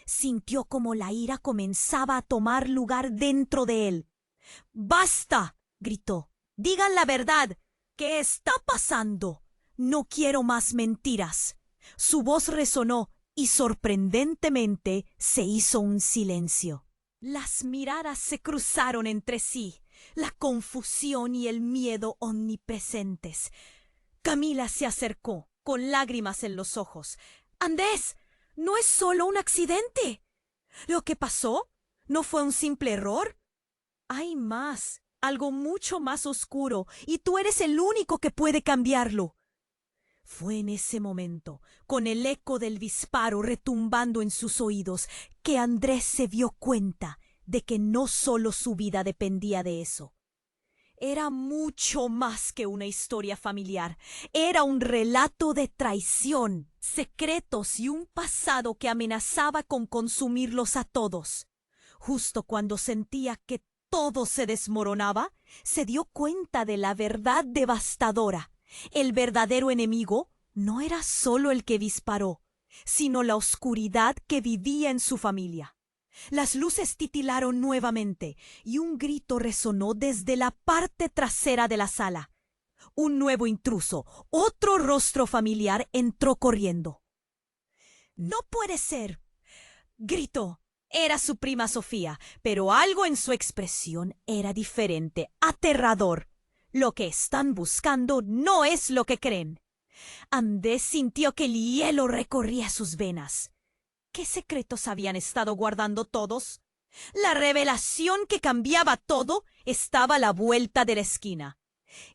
sintió como la ira comenzaba a tomar lugar dentro de él. «¡Basta!», gritó. «Digan la verdad. ¿Qué está pasando? No quiero más mentiras». Su voz resonó y sorprendentemente se hizo un silencio. Las miradas se cruzaron entre sí, la confusión y el miedo omnipresentes. Camila se acercó, con lágrimas en los ojos. «Andrés, no es solo un accidente. ¿Lo que pasó no fue un simple error? Hay más. algo mucho más oscuro, y tú eres el único que puede cambiarlo. Fue en ese momento, con el eco del disparo retumbando en sus oídos, que Andrés se dio cuenta de que no solo su vida dependía de eso. Era mucho más que una historia familiar. Era un relato de traición, secretos y un pasado que amenazaba con consumirlos a todos. Justo cuando sentía que todo se desmoronaba, se dio cuenta de la verdad devastadora. El verdadero enemigo no era solo el que disparó, sino la oscuridad que vivía en su familia. Las luces titilaron nuevamente y un grito resonó desde la parte trasera de la sala. Un nuevo intruso, otro rostro familiar, entró corriendo. «¡No puede ser!», gritó. Era su prima Sofía, pero algo en su expresión era diferente, aterrador. Lo que están buscando no es lo que creen. Andrés sintió que el hielo recorría sus venas. ¿Qué secretos habían estado guardando todos? La revelación que cambiaba todo estaba a la vuelta de la esquina.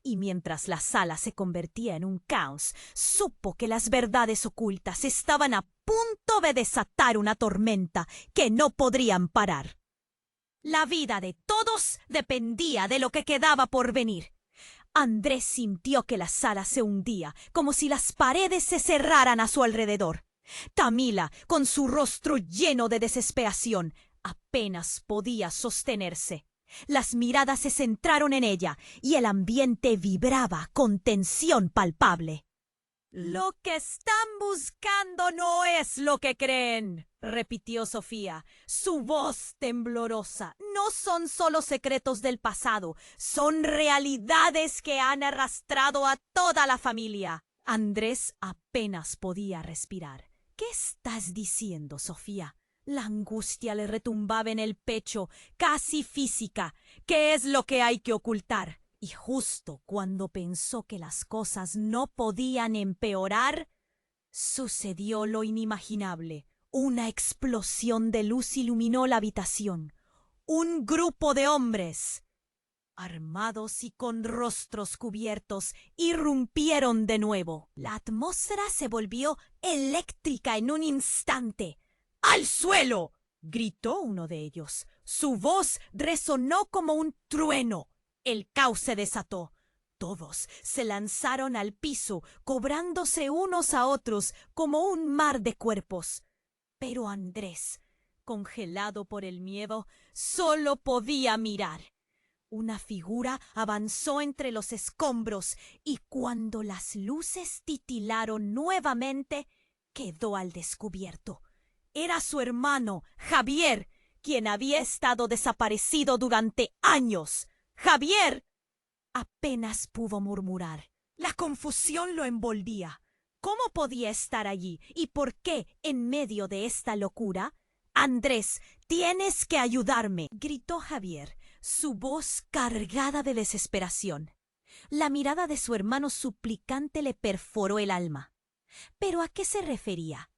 Y mientras la sala se convertía en un caos, supo que las verdades ocultas estaban a punto de desatar una tormenta que no podrían parar. La vida de todos dependía de lo que quedaba por venir. Andrés sintió que la sala se hundía, como si las paredes se cerraran a su alrededor. Camila, con su rostro lleno de desesperación, apenas podía sostenerse. Las miradas se centraron en ella y el ambiente vibraba con tensión palpable. «Lo que están buscando no es lo que creen», repitió Sofía, su voz temblorosa. «No son solo secretos del pasado, son realidades que han arrastrado a toda la familia». Andrés apenas podía respirar. «¿Qué estás diciendo, Sofía?». La angustia le retumbaba en el pecho, casi física. ¿Qué es lo que hay que ocultar? Y justo cuando pensó que las cosas no podían empeorar, sucedió lo inimaginable. Una explosión de luz iluminó la habitación. Un grupo de hombres, armados y con rostros cubiertos, irrumpieron de nuevo. La atmósfera se volvió eléctrica en un instante. «¡Al suelo!», gritó uno de ellos. Su voz resonó como un trueno. El caos se desató. Todos se lanzaron al piso, cobrándose unos a otros como un mar de cuerpos. Pero Andrés, congelado por el miedo, solo podía mirar. Una figura avanzó entre los escombros y cuando las luces titilaron nuevamente, quedó al descubierto. Era su hermano, Javier, quien había estado desaparecido durante años. «¡Javier!», apenas pudo murmurar. La confusión lo envolvía. ¿Cómo podía estar allí? ¿Y por qué, en medio de esta locura? «Andrés, tienes que ayudarme», gritó Javier, su voz cargada de desesperación. La mirada de su hermano suplicante le perforó el alma. ¿Pero a qué se refería?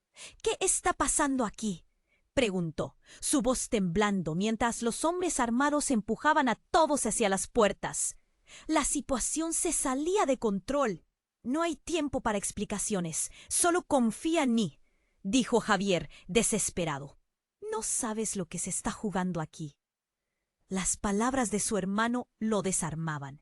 «¿Qué está pasando aquí?», preguntó, su voz temblando mientras los hombres armados empujaban a todos hacia las puertas. La situación se salía de control. «No hay tiempo para explicaciones, solo confía en mí», dijo Javier, desesperado. «No sabes lo que se está jugando aquí». Las palabras de su hermano lo desarmaban.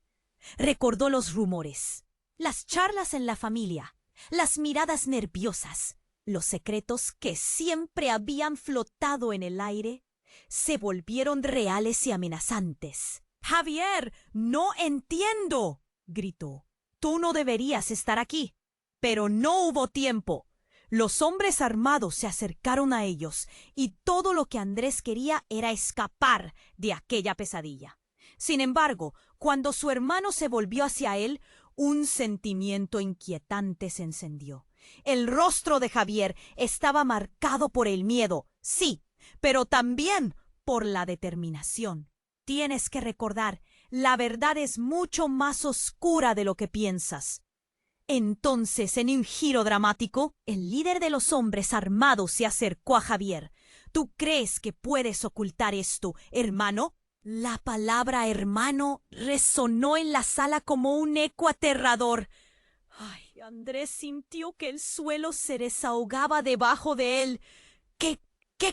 Recordó los rumores, las charlas en la familia, las miradas nerviosas. Los secretos que siempre habían flotado en el aire se volvieron reales y amenazantes. «Javier, no entiendo», gritó. «Tú no deberías estar aquí». Pero no hubo tiempo. Los hombres armados se acercaron a ellos y todo lo que Andrés quería era escapar de aquella pesadilla. Sin embargo, cuando su hermano se volvió hacia él, un sentimiento inquietante se encendió. El rostro de Javier estaba marcado por el miedo, sí, pero también por la determinación. «Tienes que recordar, la verdad es mucho más oscura de lo que piensas». Entonces, en un giro dramático, el líder de los hombres armados se acercó a Javier. «¿Tú crees que puedes ocultar esto, hermano?», La palabra hermano resonó en la sala como un eco aterrador. Ay, Andrés sintió que el suelo se desahogaba debajo de él. ¿Qué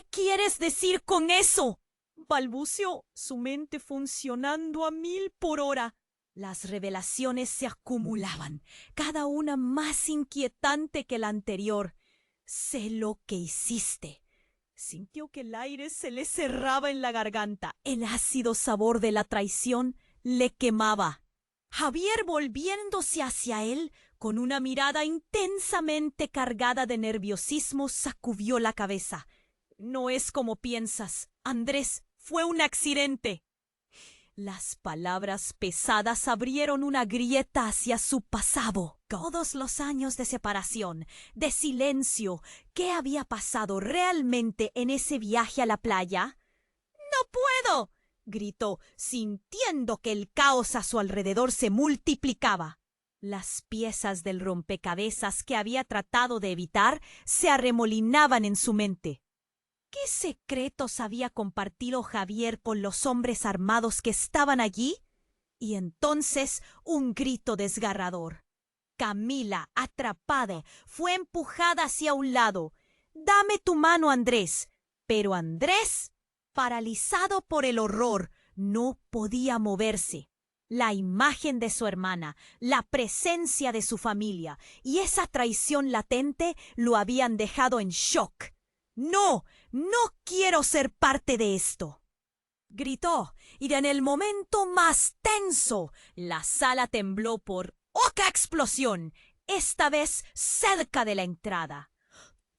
quieres decir con eso? Balbuceó, su mente funcionando a 1000 por hora. Las revelaciones se acumulaban, cada una más inquietante que la anterior. Sé lo que hiciste. Sintió que el aire se le cerraba en la garganta. El ácido sabor de la traición le quemaba. Javier, volviéndose hacia él, con una mirada intensamente cargada de nerviosismo, sacudió la cabeza. No es como piensas, Andrés, fue un accidente. Las palabras pesadas abrieron una grieta hacia su pasado. Todos los años de separación, de silencio, ¿qué había pasado realmente en ese viaje a la playa? ¡No puedo!, gritó, sintiendo que el caos a su alrededor se multiplicaba. Las piezas del rompecabezas que había tratado de evitar se arremolinaban en su mente. ¿Qué secretos había compartido Javier con los hombres armados que estaban allí? Y entonces un grito desgarrador. Camila, atrapada, fue empujada hacia un lado. «Dame tu mano, Andrés». Pero Andrés, paralizado por el horror, no podía moverse. La imagen de su hermana, la presencia de su familia y esa traición latente lo habían dejado en shock. «No, no quiero ser parte de esto», gritó, y en el momento más tenso, la sala tembló por otra explosión, esta vez cerca de la entrada.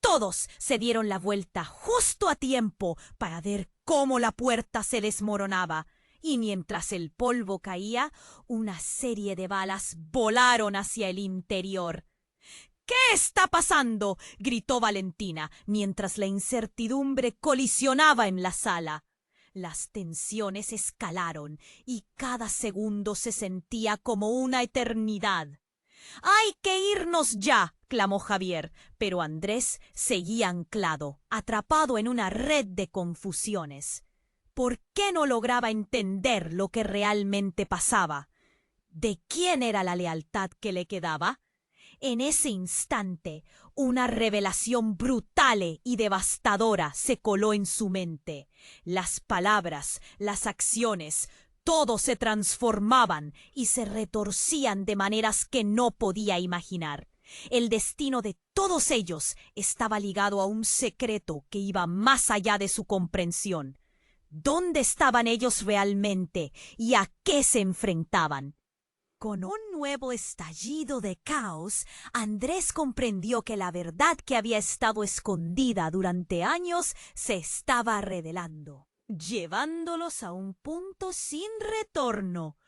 Todos se dieron la vuelta justo a tiempo para ver cómo la puerta se desmoronaba, y mientras el polvo caía, una serie de balas volaron hacia el interior. «¿Qué está pasando?», gritó Valentina, mientras la incertidumbre colisionaba en la sala. Las tensiones escalaron y cada segundo se sentía como una eternidad. «¡Hay que irnos ya!», clamó Javier, pero Andrés seguía anclado, atrapado en una red de confusiones. ¿Por qué no lograba entender lo que realmente pasaba? ¿De quién era la lealtad que le quedaba? En ese instante, una revelación brutal y devastadora se coló en su mente. Las palabras, las acciones, todo se transformaban y se retorcían de maneras que no podía imaginar. El destino de todos ellos estaba ligado a un secreto que iba más allá de su comprensión. ¿Dónde estaban ellos realmente y a qué se enfrentaban? Con un nuevo estallido de caos, Andrés comprendió que la verdad que había estado escondida durante años se estaba revelando, llevándolos a un punto sin retorno.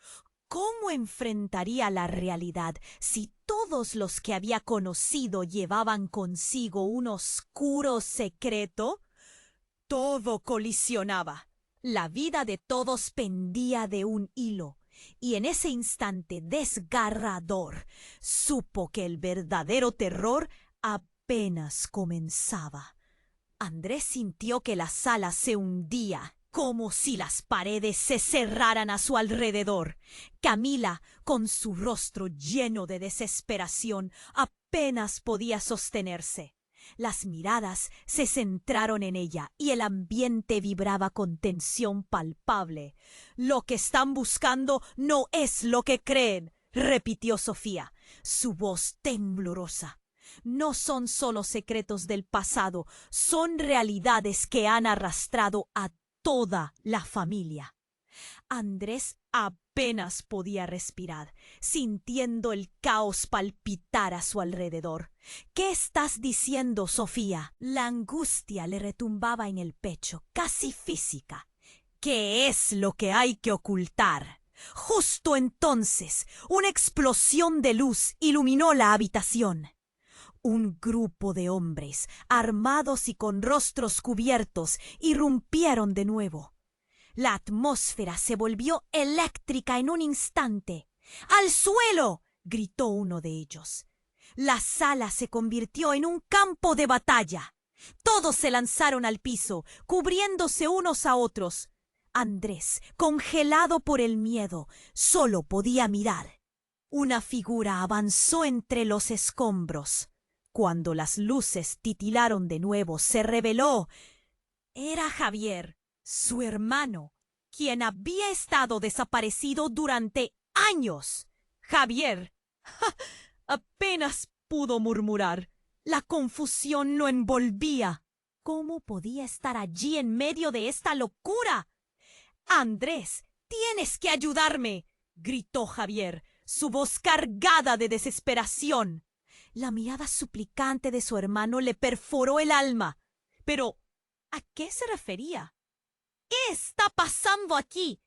¿Cómo enfrentaría la realidad si todos los que había conocido llevaban consigo un oscuro secreto? Todo colisionaba. La vida de todos pendía de un hilo. Y en ese instante desgarrador, supo que el verdadero terror apenas comenzaba. Andrés sintió que la sala se hundía, como si las paredes se cerraran a su alrededor. Camila, con su rostro lleno de desesperación, apenas podía sostenerse. Las miradas se centraron en ella y el ambiente vibraba con tensión palpable. «Lo que están buscando no es lo que creen», repitió Sofía, su voz temblorosa. «No son solo secretos del pasado, son realidades que han arrastrado a toda la familia». Andrés apenas podía respirar, sintiendo el caos palpitar a su alrededor. «¿Qué estás diciendo, Sofía?». La angustia le retumbaba en el pecho, casi física. «¿Qué es lo que hay que ocultar?». Justo entonces, una explosión de luz iluminó la habitación. Un grupo de hombres, armados y con rostros cubiertos, irrumpieron de nuevo. La atmósfera se volvió eléctrica en un instante. «¡Al suelo!», gritó uno de ellos. La sala se convirtió en un campo de batalla. Todos se lanzaron al piso, cubriéndose unos a otros. Andrés, congelado por el miedo, solo podía mirar. Una figura avanzó entre los escombros. Cuando las luces titilaron de nuevo, se reveló. Era Javier, su hermano, quien había estado desaparecido durante años. Javier. ¡Ja! Apenas pudo murmurar. La confusión lo envolvía. ¿Cómo podía estar allí en medio de esta locura? Andrés, tienes que ayudarme, gritó Javier, su voz cargada de desesperación. La mirada suplicante de su hermano le perforó el alma. Pero, ¿a qué se refería? ¿Qué está pasando aquí?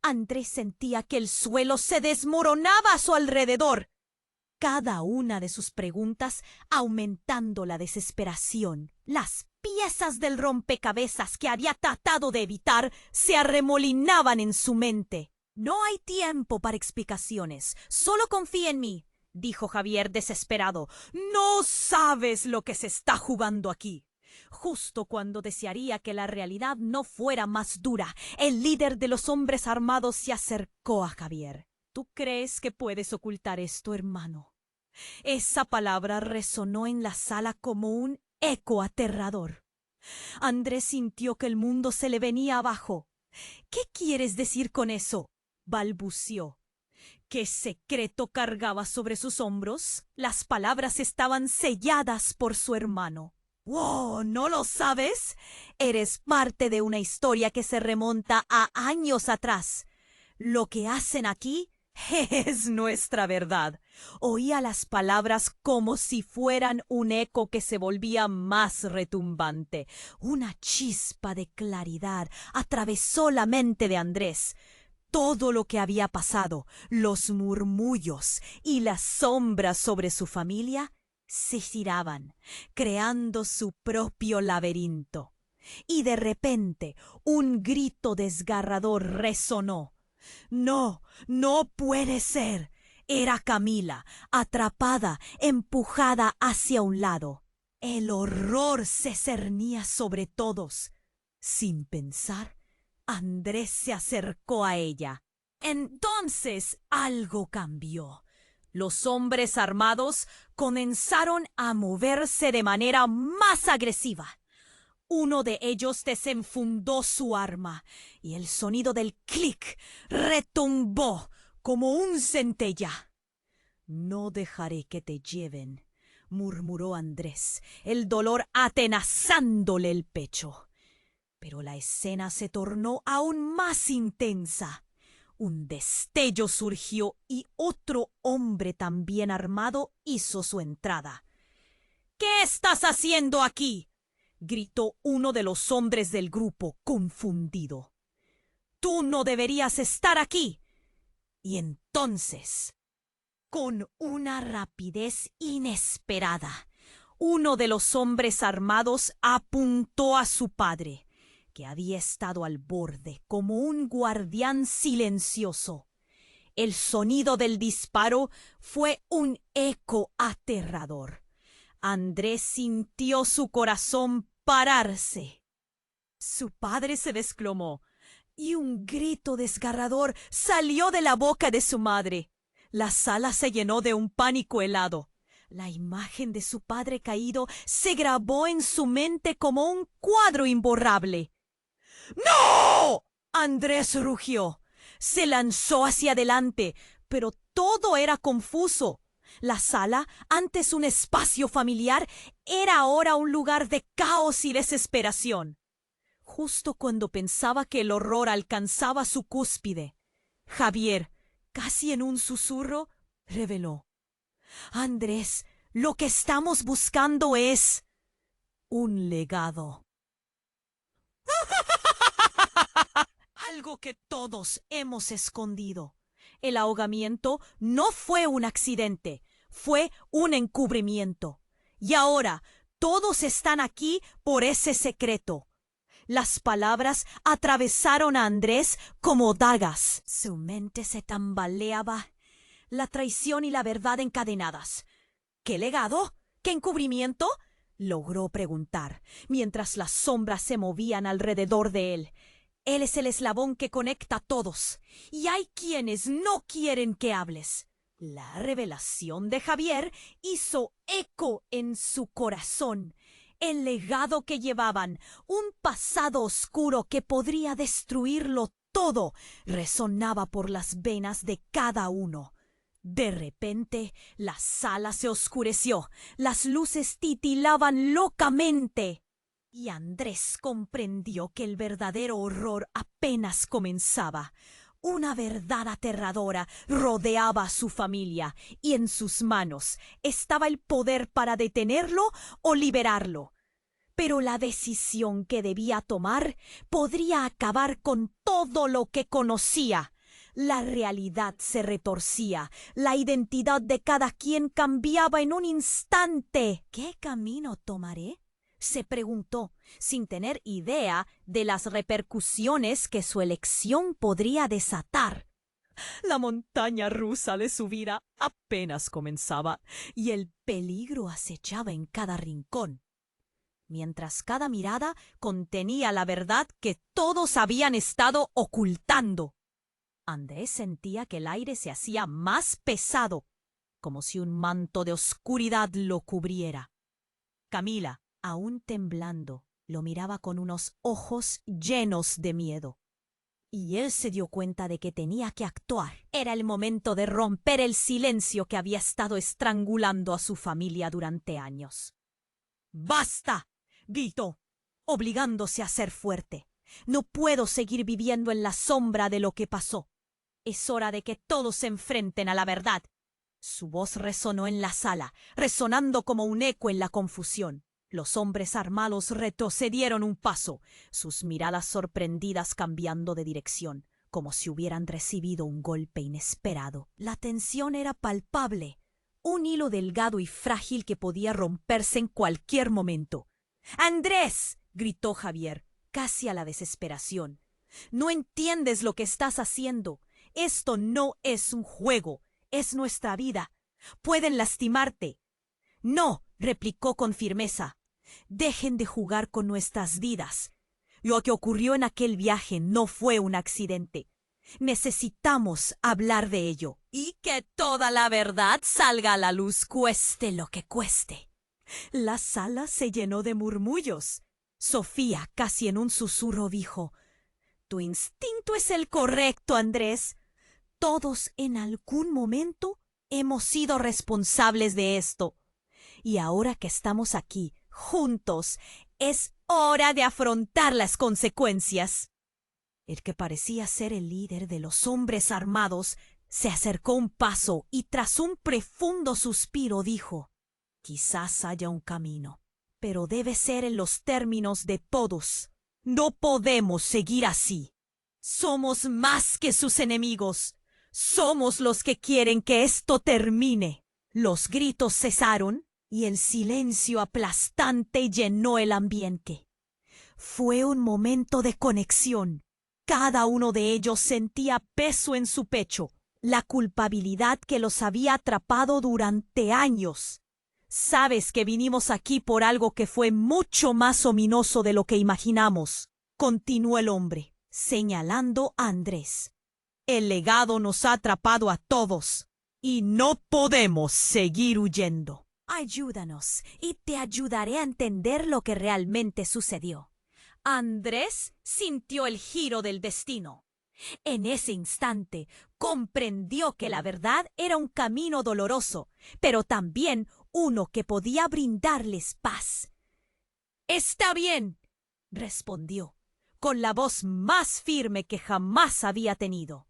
Andrés sentía que el suelo se desmoronaba a su alrededor. Cada una de sus preguntas aumentando la desesperación. Las piezas del rompecabezas que había tratado de evitar se arremolinaban en su mente. No hay tiempo para explicaciones. Solo confía en mí, dijo Javier desesperado. No sabes lo que se está jugando aquí. Justo cuando desearía que la realidad no fuera más dura, el líder de los hombres armados se acercó a Javier. ¿Tú crees que puedes ocultar esto, hermano? Esa palabra resonó en la sala como un eco aterrador. Andrés sintió que el mundo se le venía abajo. ¿Qué quieres decir con eso?, balbució. ¿Qué secreto cargaba sobre sus hombros? Las palabras estaban selladas por su hermano. ¡Wow! ¿No lo sabes? Eres parte de una historia que se remonta a años atrás. Lo que hacen aquí es nuestra verdad. Oía las palabras como si fueran un eco que se volvía más retumbante. Una chispa de claridad atravesó la mente de Andrés. Todo lo que había pasado, los murmullos y las sombras sobre su familia, se giraban, creando su propio laberinto. Y de repente un grito desgarrador resonó. No, no puede ser. Era Camila, atrapada, empujada hacia un lado. El horror se cernía sobre todos. Sin pensar, Andrés se acercó a ella. Entonces algo cambió. Los hombres armados comenzaron a moverse de manera más agresiva. Uno de ellos desenfundó su arma y el sonido del clic retumbó como un centella. No dejaré que te lleven, murmuró Andrés, el dolor atenazándole el pecho. Pero la escena se tornó aún más intensa. Un destello surgió y otro hombre también armado hizo su entrada. ¿Qué estás haciendo aquí?, gritó uno de los hombres del grupo, confundido. Tú no deberías estar aquí. Y entonces, con una rapidez inesperada, uno de los hombres armados apuntó a su padre, que había estado al borde como un guardián silencioso. El sonido del disparo fue un eco aterrador. Andrés sintió su corazón pararse. Su padre se desplomó y un grito desgarrador salió de la boca de su madre. La sala se llenó de un pánico helado. La imagen de su padre caído se grabó en su mente como un cuadro imborrable. ¡No! Andrés rugió. Se lanzó hacia adelante, pero todo era confuso. La sala, antes un espacio familiar, era ahora un lugar de caos y desesperación. Justo cuando pensaba que el horror alcanzaba su cúspide, Javier, casi en un susurro, reveló: Andrés, lo que estamos buscando es un legado. Algo que todos hemos escondido. El ahogamiento no fue un accidente, fue un encubrimiento. Y ahora todos están aquí por ese secreto. Las palabras atravesaron a Andrés como dagas. Su mente se tambaleaba. La traición y la verdad encadenadas. ¿Qué legado? ¿Qué encubrimiento?, logró preguntar, mientras las sombras se movían alrededor de él. Él es el eslabón que conecta a todos, y hay quienes no quieren que hables. La revelación de Javier hizo eco en su corazón. El legado que llevaban, un pasado oscuro que podría destruirlo todo, resonaba por las venas de cada uno. De repente, la sala se oscureció, las luces titilaban locamente. Y Andrés comprendió que el verdadero horror apenas comenzaba. Una verdad aterradora rodeaba a su familia, y en sus manos estaba el poder para detenerlo o liberarlo. Pero la decisión que debía tomar podría acabar con todo lo que conocía. La realidad se retorcía, la identidad de cada quien cambiaba en un instante. ¿Qué camino tomaré?, se preguntó, sin tener idea de las repercusiones que su elección podría desatar. La montaña rusa de su vida apenas comenzaba, y el peligro acechaba en cada rincón, mientras cada mirada contenía la verdad que todos habían estado ocultando. Andrés sentía que el aire se hacía más pesado, como si un manto de oscuridad lo cubriera. Camila, aún temblando, lo miraba con unos ojos llenos de miedo. Y él se dio cuenta de que tenía que actuar. Era el momento de romper el silencio que había estado estrangulando a su familia durante años. ¡Basta!, gritó, obligándose a ser fuerte. No puedo seguir viviendo en la sombra de lo que pasó. Es hora de que todos se enfrenten a la verdad. Su voz resonó en la sala, resonando como un eco en la confusión. Los hombres armados retrocedieron un paso, sus miradas sorprendidas cambiando de dirección, como si hubieran recibido un golpe inesperado. La tensión era palpable, un hilo delgado y frágil que podía romperse en cualquier momento. ¡Andrés!, gritó Javier, casi a la desesperación. «No entiendes lo que estás haciendo. Esto no es un juego, es nuestra vida. Pueden lastimarte». «No», replicó con firmeza. «Dejen de jugar con nuestras vidas. Lo que ocurrió en aquel viaje no fue un accidente. Necesitamos hablar de ello. Y que toda la verdad salga a la luz, cueste lo que cueste». La sala se llenó de murmullos. Sofía, casi en un susurro, dijo: «Tu instinto es el correcto, Andrés. Todos en algún momento hemos sido responsables de esto. Y ahora que estamos aquí, juntos, es hora de afrontar las consecuencias». El que parecía ser el líder de los hombres armados se acercó un paso y tras un profundo suspiro dijo: «Quizás haya un camino, pero debe ser en los términos de todos. No podemos seguir así. Somos más que sus enemigos. Somos los que quieren que esto termine». Los gritos cesaron y el silencio aplastante llenó el ambiente. Fue un momento de conexión. Cada uno de ellos sentía peso en su pecho, la culpabilidad que los había atrapado durante años. «Sabes que vinimos aquí por algo que fue mucho más ominoso de lo que imaginamos», continuó el hombre, señalando a Andrés. «El legado nos ha atrapado a todos y no podemos seguir huyendo. Ayúdanos y te ayudaré a entender lo que realmente sucedió». Andrés sintió el giro del destino. En ese instante comprendió que la verdad era un camino doloroso, pero también uno que podía brindarles paz. «Está bien», respondió, con la voz más firme que jamás había tenido.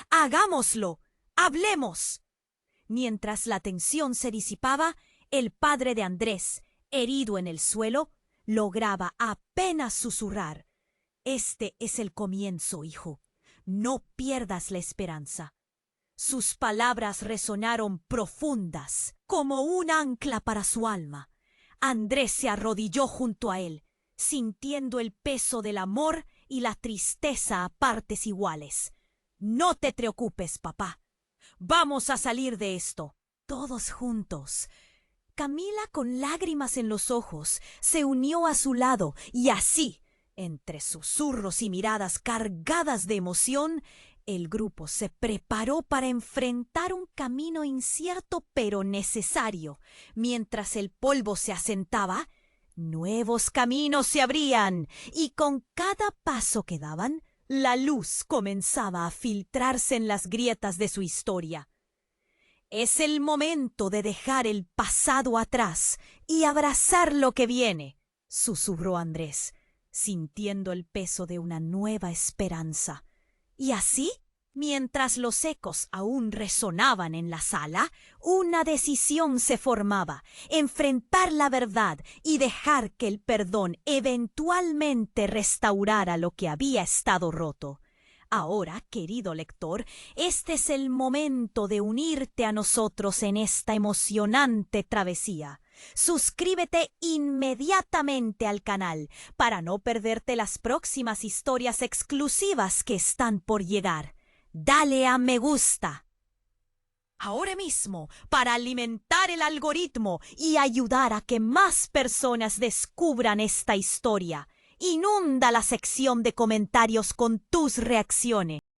«Hagámoslo, hablemos». Mientras la tensión se disipaba, el padre de Andrés, herido en el suelo, lograba apenas susurrar: «Este es el comienzo, hijo. No pierdas la esperanza». Sus palabras resonaron profundas, como un ancla para su alma. Andrés se arrodilló junto a él, sintiendo el peso del amor y la tristeza a partes iguales. «No te preocupes, papá. Vamos a salir de esto, todos juntos». Camila, con lágrimas en los ojos, se unió a su lado y así, Entre susurros y miradas cargadas de emoción, el grupo se preparó para enfrentar un camino incierto pero necesario. Mientras el polvo se asentaba, nuevos caminos se abrían y con cada paso que daban, la luz comenzaba a filtrarse en las grietas de su historia. Es el momento de dejar el pasado atrás y abrazar lo que viene, susurró Andrés, sintiendo el peso de una nueva esperanza. Y así, mientras los ecos aún resonaban en la sala, una decisión se formaba: enfrentar la verdad y dejar que el perdón eventualmente restaurara lo que había estado roto. Ahora, querido lector, este es el momento de unirte a nosotros en esta emocionante travesía. Suscríbete inmediatamente al canal para no perderte las próximas historias exclusivas que están por llegar. Dale a me gusta ahora mismo para alimentar el algoritmo y ayudar a que más personas descubran esta historia. Inunda la sección de comentarios con tus reacciones.